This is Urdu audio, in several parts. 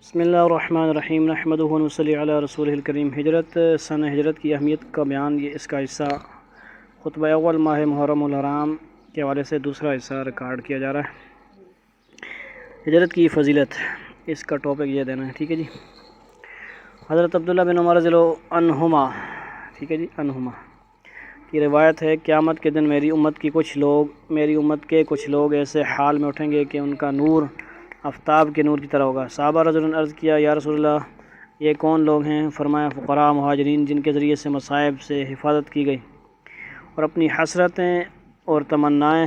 بسم اللہ الرحمن الرحیم نحمدہ و نصلی علی رسولہ الکریم۔ سنہ ہجرت کی اہمیت کا بیان، یہ اس کا حصہ خطبہ اول ماہ محرم الحرام کے حوالے سے دوسرا حصہ ریکارڈ کیا جا رہا ہے۔ ہجرت کی فضیلت، اس کا ٹاپک یہ دینا ہے، ٹھیک ہے جی۔ حضرت عبداللہ بن عمر رضی اللہ عنہما، ٹھیک ہے جی، عنہما کی روایت ہے، قیامت کے دن میری امت کے کچھ لوگ ایسے حال میں اٹھیں گے کہ ان کا نور آفتاب کے نور کی طرح ہوگا۔ صحابہ رضی اللہ عنہ عرض کیا، یا رسول اللہ، یہ کون لوگ ہیں؟ فرمایا، فقراء مہاجرین، جن کے ذریعے سے مصائب سے حفاظت کی گئی اور اپنی حسرتیں اور تمنائیں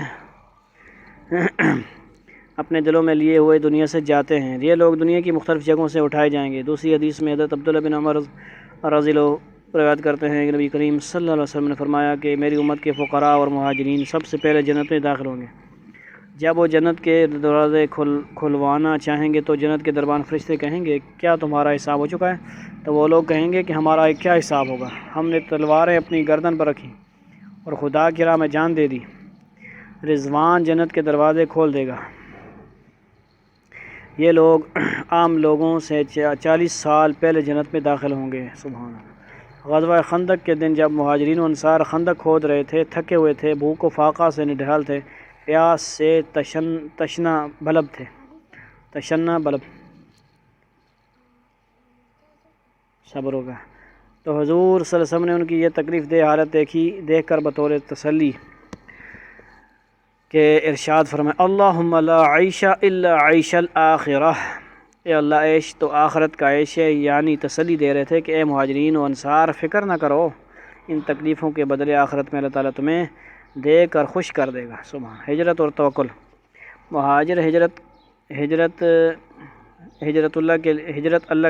اپنے دلوں میں لیے ہوئے دنیا سے جاتے ہیں۔ یہ لوگ دنیا کی مختلف جگہوں سے اٹھائے جائیں گے۔ دوسری حدیث میں حضرت عبداللہ بن عمر رضی اللہ عنہ روایت کرتے ہیں کہ نبی کریم صلی اللہ علیہ وسلم نے فرمایا کہ میری امت کے فقراء اور مہاجرین سب سے پہلے جنت میں داخل ہوں گے۔ جب وہ جنت کے دروازے کھلوانا چاہیں گے تو جنت کے دربان فرشتے کہیں گے، کیا تمہارا حساب ہو چکا ہے؟ تو وہ لوگ کہیں گے کہ ہمارا کیا حساب ہوگا، ہم نے تلواریں اپنی گردن پر رکھی اور خدا کی راہ میں جان دے دی۔ رضوان جنت کے دروازے کھول دے گا۔ یہ لوگ عام لوگوں سے 40 سال پہلے جنت میں داخل ہوں گے۔ سبحان اللہ۔ غزوہ خندق کے دن جب مہاجرین و انصار خندق کھود رہے تھے، تھکے ہوئے تھے، بھوک و فاقہ سے نڈھال تھے، پیاس سے تشنہ بلب تھے، صبر ہوگا، تو حضور صلی اللہ علیہ وسلم نے ان کی یہ تکلیف دہ حالت دیکھ کر بطور تسلی کہ ارشاد فرمایا، اللہم لا عیش الا عیش الآخرہ، اے اللہ، عیش تو آخرت کا عیش ہے، یعنی تسلی دے رہے تھے کہ اے مہاجرین و انصار، فکر نہ کرو، ان تکلیفوں کے بدلے آخرت میں اللہ تعالیٰ تمہیں دے کر خوش کر دے گا۔ سبحان۔ ہجرت اور توکل۔ مہاجر ہجرت اللہ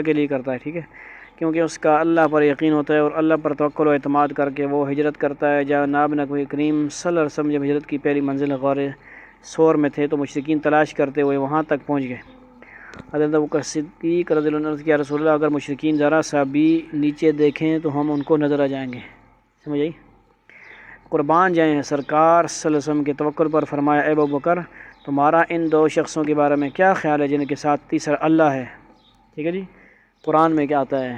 کے لیے کرتا ہے، ٹھیک ہے، کیونکہ اس کا اللہ پر یقین ہوتا ہے اور اللہ پر توکل و اعتماد کر کے وہ ہجرت کرتا ہے۔ جناب نبی کریم صلی اللہ علیہ وسلم جب ہجرت کی پہلی منزل غار ثور میں تھے تو مشرکین تلاش کرتے ہوئے وہاں تک پہنچ گئے۔ حضرت ابوبکر صدیق رضی اللہ عنہ کیا رسول اللہ، اگر مشرکین ذرا سا بھی نیچے دیکھیں تو ہم ان کو نظر آ جائیں گے، سمجھ آئی؟ قربان جائیں سرکار صلی اللہ علیہ وسلم کے توکل پر۔ فرمایا، اے ابوبکر، تمہارا ان دو شخصوں کے بارے میں کیا خیال ہے جن کے ساتھ تیسرا اللہ ہے؟ ٹھیک ہے جی۔ قرآن میں کیا آتا ہے؟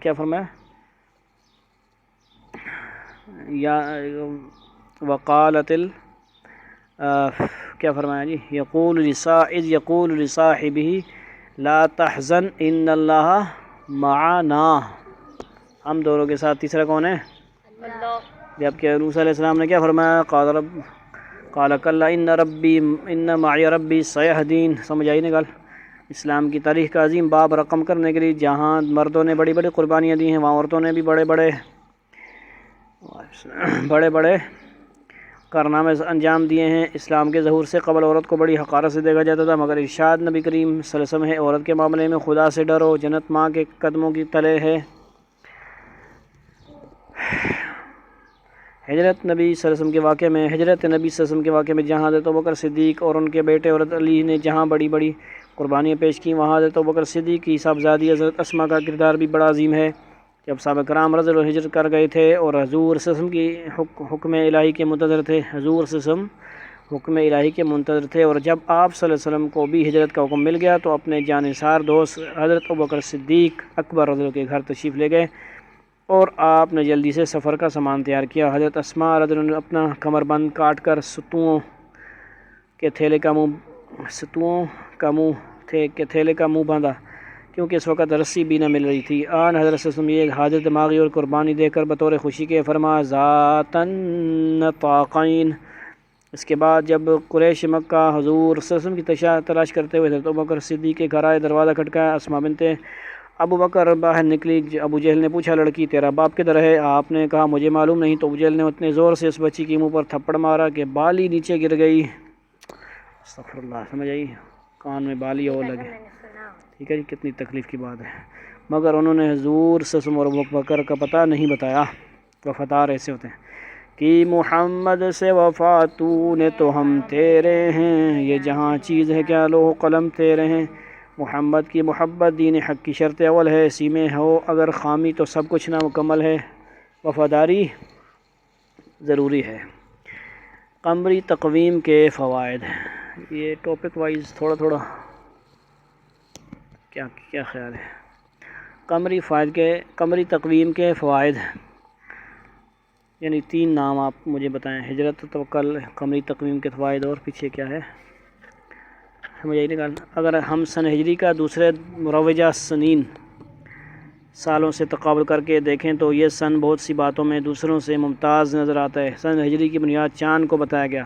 کیا فرمایا؟ کیا فرمایا جی؟ یقول لصاحبہ لا تحزن ان اللہ معنا۔ ہم دونوں کے ساتھ تیسرا کون ہے؟ اللہ۔ جب کہ موسیٰ علیہ السلام نے کیا فرمایا؟ قال کلا ان معی ربی سیہدین۔ سمجھ آئی نا گل؟ اسلام کی تاریخ کا عظیم باب رقم کرنے کے لیے جہاں مردوں نے بڑی بڑی قربانیاں دی ہیں، وہاں عورتوں نے بھی بڑے بڑے کارنامے انجام دیے ہیں۔ اسلام کے ظہور سے قبل عورت کو بڑی حقارت سے دیکھا جاتا تھا، مگر ارشاد نبی کریم صلی اللہ علیہ وسلم ہے، عورت کے معاملے میں خدا سے ڈرو، جنت ماں کے قدموں کی تلے ہے۔ ہجرت نبی صلی اللہ علیہ وسلم کے واقعے میں جہاں حضرت ابوبکر صدیق اور ان کے بیٹے حضرت علی نے جہاں بڑی بڑی قربانیاں پیش کی، وہاں حضرت ابوبکر صدیق کی صاحبزادی حضرت اسماء کا کردار بھی بڑا عظیم ہے۔ جب صحابہ کرام رضی اللہ عنہم ہجرت کر گئے تھے اور حضور صلی اللہ علیہ وسلم کی حکم الہی کے منتظر تھے، اور جب آپ صلی اللہ علیہ وسلم کو بھی ہجرت کا حکم مل گیا تو اپنے جانثار دوست حضرت ابوبکر صدیق اکبر رضی اللہ عنہ کے گھر تشریف لے گئے اور آپ نے جلدی سے سفر کا سامان تیار کیا۔ حضرت اسماء رضی اللہ عنہ نے اپنا کمر بند کاٹ کر ستوؤں کے تھیلے کا منہ باندھا، کیونکہ اس وقت رسی بھی نہ مل رہی تھی۔ حضرت صلی اللہ علیہ وسلم یہ حاضر دماغی اور قربانی دے کر بطور خوشی کے فرمایا، ذات النطاقین۔ اس کے بعد جب قریش مکہ حضور صلی اللہ علیہ وسلم کی تلاش کرتے ہوئے حضرت ابوبکر صدیق کے گھر آئے، دروازہ کھٹکایا، اسماء بنت ابو بکر باہر نکلی۔ ابو جہل نے پوچھا، لڑکی تیرا باپ کدھر ہے؟ آپ نے کہا مجھے معلوم نہیں۔ تو ابو جہل نے اتنے زور سے اس بچی کے منہ پر تھپڑ مارا کہ بالی نیچے گر گئی۔ استغفر اللہ، سمجھ آئی؟ کان میں بالی ہو لگے، ٹھیک ہے جی، کتنی تکلیف کی بات ہے۔ مگر انہوں نے حضور صلی اللہ علیہ وسلم اور ابو بکر کا پتہ نہیں بتایا۔ وفادار ایسے ہوتے ہیں کہ محمد سے وفا تو نے تو ہم تیرے ہیں، یہ جہاں چیز ہے کیا لوح قلم تیرے ہیں۔ محمد کی محبت دین حق کی شرط اول ہے، اسی میں ہو اگر خامی تو سب کچھ نامکمل ہے۔ وفاداری ضروری ہے۔ قمری تقویم کے فوائد، یہ ٹاپک وائز تھوڑا کیا خیال ہے؟ قمری تقویم کے فوائد، یعنی 3 نام آپ مجھے بتائیں، ہجرت، توکل، قمری تقویم کے فوائد، اور پیچھے کیا ہے مجھے نکالنا۔ اگر ہم سن ہجری کا دوسرے مروجہ سنین سالوں سے تقابل کر کے دیکھیں تو یہ سن بہت سی باتوں میں دوسروں سے ممتاز نظر آتا ہے۔ سن ہجری کی بنیاد چاند کو بتایا گیا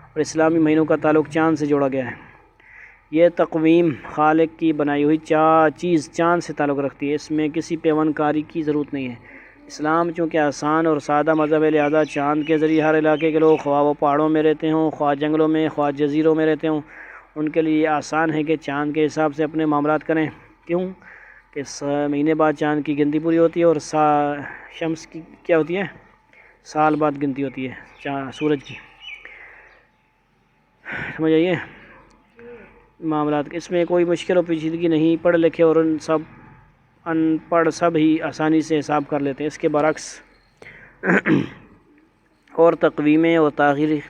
اور اسلامی مہینوں کا تعلق چاند سے جوڑا گیا ہے۔ یہ تقویم خالق کی بنائی ہوئی چیز چاند سے تعلق رکھتی ہے، اس میں کسی پیون کاری کی ضرورت نہیں ہے۔ اسلام چونکہ آسان اور سادہ مذہب ہے، لہذا چاند کے ذریعے ہر علاقے کے لوگ، خواہ وہ پہاڑوں میں رہتے ہوں، خواہ جنگلوں میں، خواہ جزیروں میں رہتے ہوں، ان کے لیے یہ آسان ہے کہ چاند کے حساب سے اپنے معاملات کریں۔ کیوں کہ مہینے بعد چاند کی گنتی پوری ہوتی ہے اور شمس کی کیا ہوتی ہے؟ سال بعد گنتی ہوتی ہے سورج کی۔ سمجھ آئیے معاملات، اس میں کوئی مشکل و پیچیدگی نہیں، پڑھ لکھے اور ان پڑھ سب ہی آسانی سے حساب کر لیتے ہیں۔ اس کے برعکس اور تقویمیں اور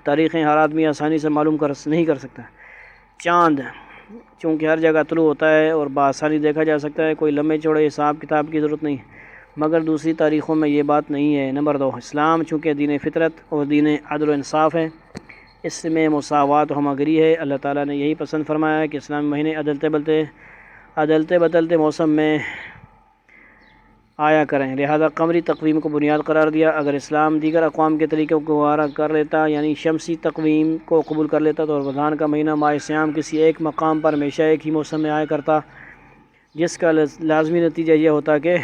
تاریخیں ہر آدمی آسانی سے معلوم نہیں کر سکتا۔ چاند چونکہ ہر جگہ طلوع ہوتا ہے اور بآسانی دیکھا جا سکتا ہے، کوئی لمبے چوڑے حساب کتاب کی ضرورت نہیں، مگر دوسری تاریخوں میں یہ بات نہیں ہے۔ نمبر 2، اسلام چونکہ دین فطرت اور دین عدل و انصاف ہے، اس میں مساوات و ہماگری ہے۔ اللہ تعالیٰ نے یہی پسند فرمایا ہے کہ اسلامی مہینے عدلتے بدلتے موسم میں آیا کریں، لہذا قمری تقویم کو بنیاد قرار دیا۔ اگر اسلام دیگر اقوام کے طریقوں کو گوارا کر لیتا، یعنی شمسی تقویم کو قبول کر لیتا، تو رمضان کا مہینہ ماہ صیام کسی ایک مقام پر ہمیشہ ایک ہی موسم میں آیا کرتا، جس کا لازمی نتیجہ یہ ہوتا کہ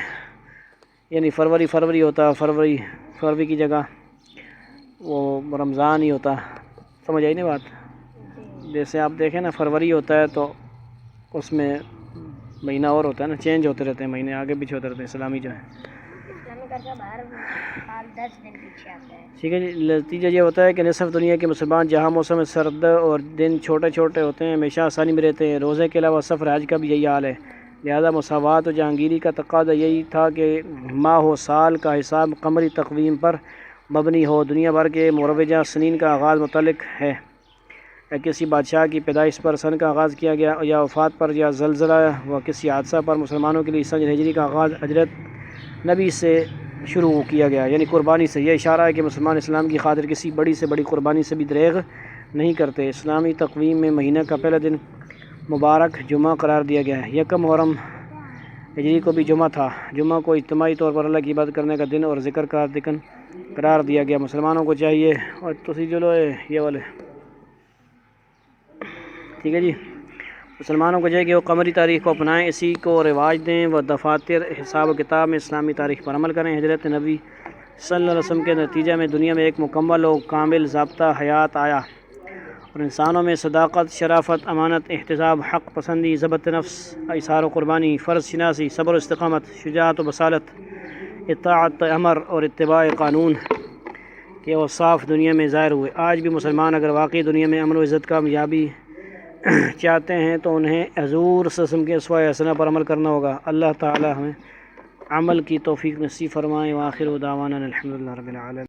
یعنی فروری ہوتا، فروری کی جگہ وہ رمضان ہی ہوتا۔ سمجھ آئی نہیں بات؟ جیسے آپ دیکھیں نا، فروری ہوتا ہے تو اس میں مہینہ اور ہوتا ہے نا، چینج ہوتے رہتے ہیں مہینے، آگے پیچھے ہوتے رہتے ہیں اسلامی جو ہے۔ ٹھیک ہے جی، نتیجہ یہ ہوتا ہے کہ نصف دنیا کے مسلمان جہاں موسم سرد اور دن چھوٹے چھوٹے ہوتے ہیں ہمیشہ آسانی میں رہتے ہیں۔ روزے کے علاوہ سفر حج کا بھی یہی حال ہے، لہذا مساوات و جہانگیری کا تقاضا یہی تھا کہ ماہ و سال کا حساب قمری تقویم پر مبنی ہو۔ دنیا بھر کے مروجہ سنین کا آغاز متعلق ہے یا کسی بادشاہ کی پیدائش پر سن کا آغاز کیا گیا، یا وفات پر، یا زلزلہ و کسی حادثہ پر۔ مسلمانوں کے لیے سن ہجری کا آغاز حضرت نبی سے شروع کیا گیا، یعنی قربانی سے۔ یہ اشارہ ہے کہ مسلمان اسلام کی خاطر کسی بڑی سے بڑی قربانی سے بھی دریغ نہیں کرتے۔ اسلامی تقویم میں مہینہ کا پہلا دن مبارک جمعہ قرار دیا گیا ہے۔ یکم محرم ہجری کو بھی جمعہ تھا۔ جمعہ کو اجتماعی طور پر اللہ کی عبادت کرنے کا دن اور ذکر کا دن قرار دیا گیا۔ مسلمانوں کو چاہیے، اور یہ والے ٹھیک ہے جی، مسلمانوں کو چاہیے کہ وہ قمری تاریخ کو اپنائیں، اسی کو رواج دیں، وہ دفاتر حساب و کتاب میں اسلامی تاریخ پر عمل کریں۔ ہجرت نبی صلی اللہ علیہ وسلم کے نتیجہ میں دنیا میں ایک مکمل و کامل ضابطہ حیات آیا اور انسانوں میں صداقت، شرافت، امانت، احتساب، حق پسندی، ضبط نفس، ایثار و قربانی، فرض شناسی، صبر و استقامت، شجاعت و بصالت، اطاعت امر اور اتباع قانون کے اوصاف دنیا میں ظاہر ہوئے۔ آج بھی مسلمان اگر واقعی دنیا میں امن و عزت کامیابی چاہتے ہیں تو انہیں حضور صلی اللہ علیہ وسلم کے اسوہ حسنہ پر عمل کرنا ہوگا۔ اللہ تعالی ہمیں عمل کی توفیق نصیب فرمائے۔ وآخر دعوانا الحمدللہ رب العالمین۔